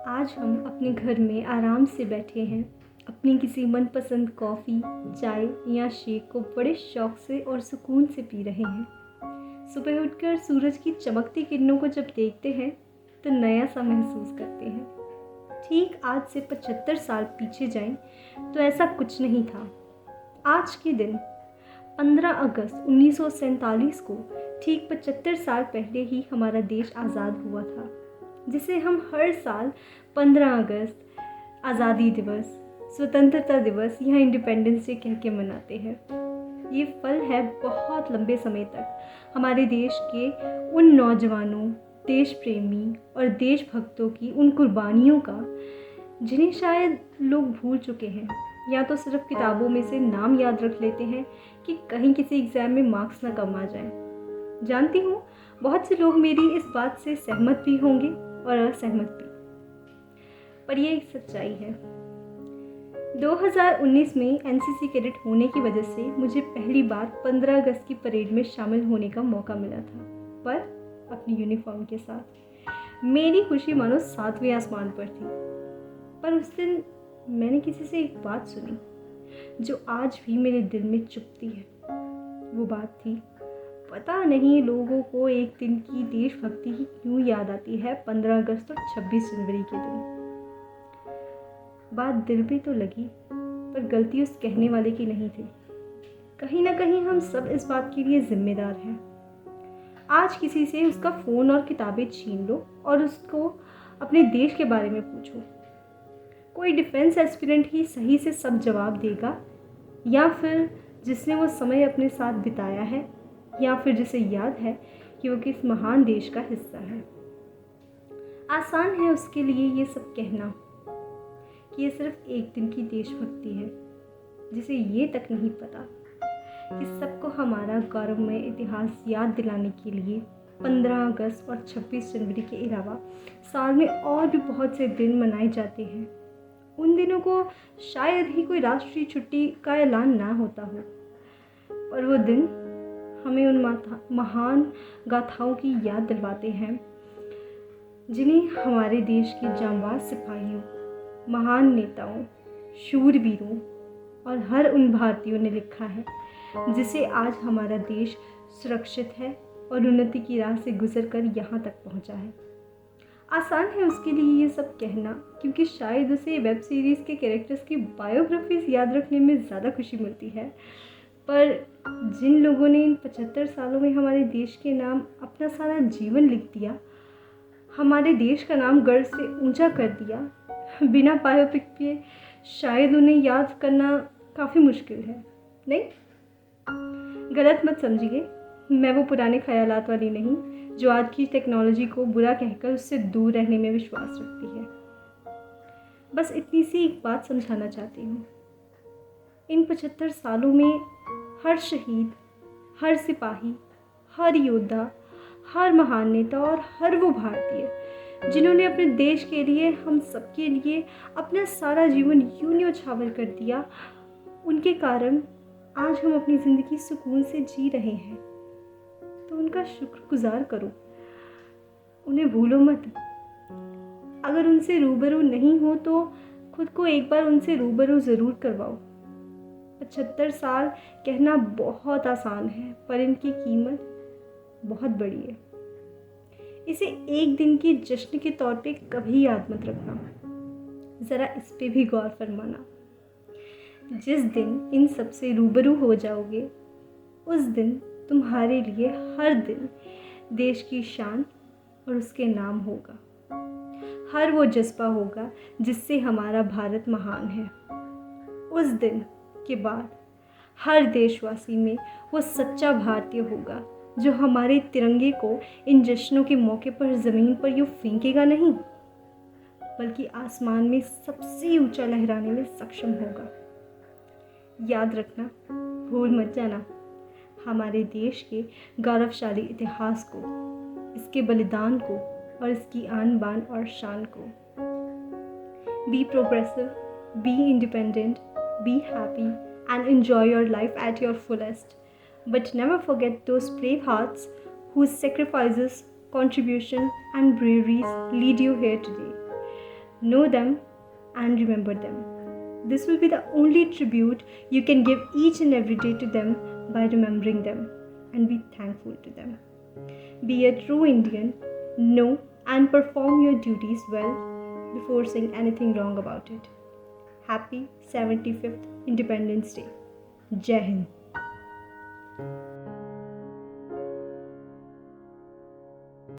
आज हम अपने घर में आराम से बैठे हैं, अपनी किसी मनपसंद कॉफ़ी, चाय या शेक को बड़े शौक से और सुकून से पी रहे हैं। सुबह उठकर सूरज की चमकती किरणों को जब देखते हैं तो नया सा महसूस करते हैं। ठीक आज से 75 साल पीछे जाएं तो ऐसा कुछ नहीं था। आज के दिन 15 अगस्त 1947 को ठीक 75 साल पहले ही हमारा देश आज़ाद हुआ था, जिसे हम हर साल 15 अगस्त आज़ादी दिवस, स्वतंत्रता दिवस या इंडिपेंडेंस डे कह के मनाते हैं। ये फल है बहुत लंबे समय तक हमारे देश के उन नौजवानों, देश प्रेमी और देशभक्तों की उन कुर्बानियों का, जिन्हें शायद लोग भूल चुके हैं या तो सिर्फ किताबों में से नाम याद रख लेते हैं कि कहीं किसी एग्ज़ाम में मार्क्स ना कम आ जाएं। जानती हूँ बहुत से लोग मेरी इस बात से सहमत भी होंगे और असहमत भी, पर यह एक सच्चाई है। 2019 में एनसीसी कैडेट होने की वजह से मुझे पहली बार 15 अगस्त की परेड में शामिल होने का मौका मिला था, पर अपनी यूनिफॉर्म के साथ। मेरी खुशी मानो 7वें आसमान पर थी। पर उस दिन मैंने किसी से एक बात सुनी जो आज भी मेरे दिल में चुभती है। वो बात थी, पता नहीं लोगों को एक दिन की देशभक्ति ही क्यों याद आती है 15 अगस्त और 26 जनवरी के दिन। बात दिल पे तो लगी, पर गलती उस कहने वाले की नहीं थी। कहीं ना कहीं हम सब इस बात के लिए जिम्मेदार हैं। आज किसी से उसका फ़ोन और किताबें छीन लो और उसको अपने देश के बारे में पूछो। कोई डिफेंस एस्पिरेंट ही सही से सब जवाब देगा, या फिर जिसने वो समय अपने साथ बिताया है, या फिर जिसे याद है कि वो किस महान देश का हिस्सा है। आसान है उसके लिए ये सब कहना कि ये सिर्फ एक दिन की देशभक्ति है, जिसे ये तक नहीं पता कि सबको हमारा गौरवमय इतिहास याद दिलाने के लिए 15 अगस्त और 26 जनवरी के अलावा साल में और भी बहुत से दिन मनाए जाते हैं। उन दिनों को शायद ही कोई राष्ट्रीय छुट्टी का ऐलान ना होता हो, पर वो दिन हमें उन महान गाथाओं की याद दिलवाते हैं जिन्हें हमारे देश के जांबाज सिपाहियों, महान नेताओं, शूरवीरों और हर उन भारतीयों ने लिखा है, जिसे आज हमारा देश सुरक्षित है और उन्नति की राह से गुजरकर यहाँ तक पहुँचा है। आसान है उसके लिए ये सब कहना, क्योंकि शायद उसे वेब सीरीज़ के कैरेक्टर्स की बायोग्राफीज याद रखने में ज़्यादा खुशी मिलती है। पर जिन लोगों ने इन 75 सालों में हमारे देश के नाम अपना सारा जीवन लिख दिया, हमारे देश का नाम गर्व से ऊंचा कर दिया, बिना बायोपिक पे शायद उन्हें याद करना काफ़ी मुश्किल है। नहीं, गलत मत समझिए, मैं वो पुराने ख्यालात वाली नहीं जो आज की टेक्नोलॉजी को बुरा कहकर उससे दूर रहने में विश्वास रखती है। बस इतनी सी एक बात समझाना चाहती हूँ। इन 75 सालों में हर शहीद, हर सिपाही, हर योद्धा, हर महान नेता और हर वो भारतीय जिन्होंने अपने देश के लिए, हम सबके लिए अपना सारा जीवन यूं न्योछावर कर दिया, उनके कारण आज हम अपनी ज़िंदगी सुकून से जी रहे हैं। तो उनका शुक्रगुजार करो, उन्हें भूलो मत। अगर उनसे रूबरू नहीं हो तो खुद को एक बार उनसे रूबरू ज़रूर करवाओ। 75 साल कहना बहुत आसान है, पर इनकी कीमत बहुत बड़ी है। इसे एक दिन के जश्न के तौर पे कभी याद मत रखना, ज़रा इस पे भी गौर फरमाना। जिस दिन इन सब से रूबरू हो जाओगे, उस दिन तुम्हारे लिए हर दिन देश की शान और उसके नाम होगा, हर वो जज्बा होगा जिससे हमारा भारत महान है। उस दिन के बाद हर देशवासी में वो सच्चा भारतीय होगा जो हमारे तिरंगे को इन जश्नों के मौके पर ज़मीन पर यूँ फेंकेगा नहीं, बल्कि आसमान में सबसे ऊंचा लहराने में सक्षम होगा। याद रखना, भूल मत जाना हमारे देश के गौरवशाली इतिहास को, इसके बलिदान को और इसकी आन बान और शान को। Be progressive, be independent, be happy and enjoy your life at your fullest. But never forget those brave hearts whose sacrifices, contribution and braveries lead you here today. Know them and remember them. This will be the only tribute you can give each and every day to them by remembering them and be thankful to them. Be a true Indian, know and perform your duties well before saying anything wrong about it. Happy 75th Independence Day. Jai Hind.